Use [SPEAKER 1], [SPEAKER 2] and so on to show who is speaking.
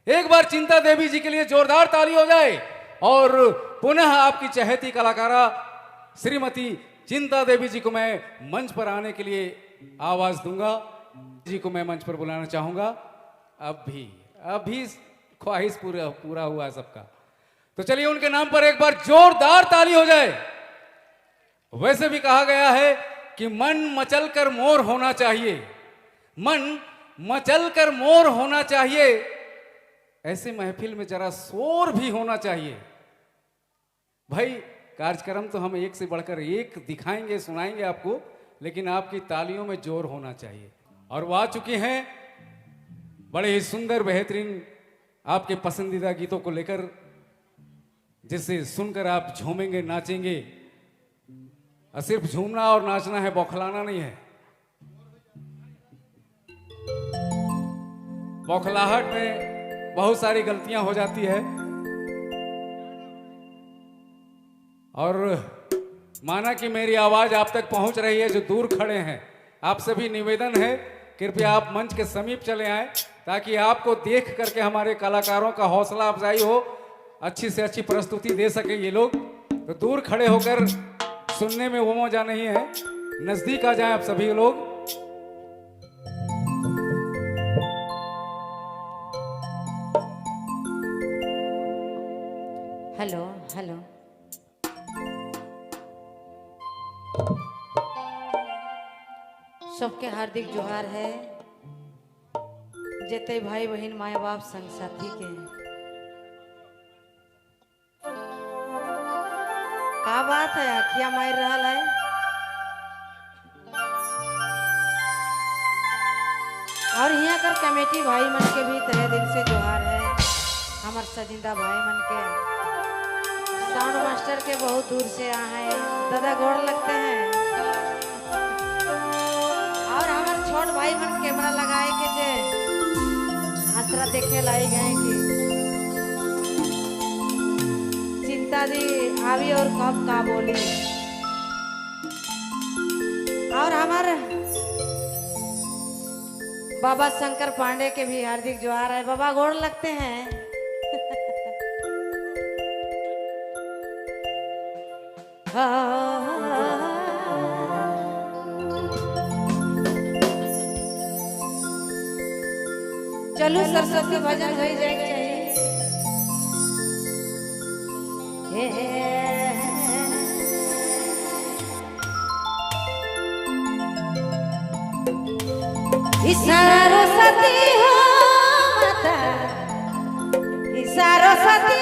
[SPEAKER 1] एक बार चिंता देवी जी के लिए जोरदार ताली हो जाए। और पुनः आपकी चहेती कलाकारा श्रीमती चिंता देवी जी को मैं मंच पर आने के लिए आवाज दूंगा। जी को मैं मंच पर बुलाना चाहूंगा। अभी ख्वाहिश पूरा हुआ है सबका, तो चलिए उनके नाम पर एक बार जोरदार ताली हो जाए। वैसे भी कहा गया है कि मन मचल कर मोर होना चाहिए, मन मचल कर मोर होना चाहिए, ऐसे महफिल में जरा शोर भी होना चाहिए। भाई कार्यक्रम तो हम एक से बढ़कर एक दिखाएंगे, सुनाएंगे आपको, लेकिन आपकी तालियों में जोर होना चाहिए। और वो आ चुकी हैं बड़े ही सुंदर बेहतरीन आपके पसंदीदा गीतों को लेकर, जिसे सुनकर आप झूमेंगे, नाचेंगे। और सिर्फ झूमना और नाचना है, बौखलाना नहीं है। बौखलाहट में बहुत सारी गलतियां हो जाती है। और माना कि मेरी आवाज आप तक पहुंच रही है, जो दूर खड़े हैं आपसे भी निवेदन है, कृपया आप मंच के समीप चले आए, ताकि आपको देख करके हमारे कलाकारों का हौसला अफजाई हो, अच्छी से अच्छी प्रस्तुति दे सके ये लोग। तो दूर खड़े होकर सुनने में वो मजा नहीं है, नजदीक आ जाएं आप सभी लोग।
[SPEAKER 2] हेलो हेलो, सबके हार्दिक जोहार है। जेते भाई बहन माए बाप संग साथी के का बात है, अखिया मार रहा है। और यहाँ कर कमेटी भाई मन के भी तहे दिल से जोहार है। हमार सजिंदा भाई मन के, साउंड मास्टर के बहुत दूर से आए हैं, दादा गोड़ लगते हैं। और हमारे छोट भाई मन कैमरा लगाए के जे आसरा देखे लाई गए कि चिंता दी आवी और कब का बोली। और हमारे बाबा शंकर पांडे के भी हार्दिक जोहार है। बाबा गोड़ लगते हैं। चलो सरस्वती भजन हो जाएगा। इशारो सती हो माता, इशारो सती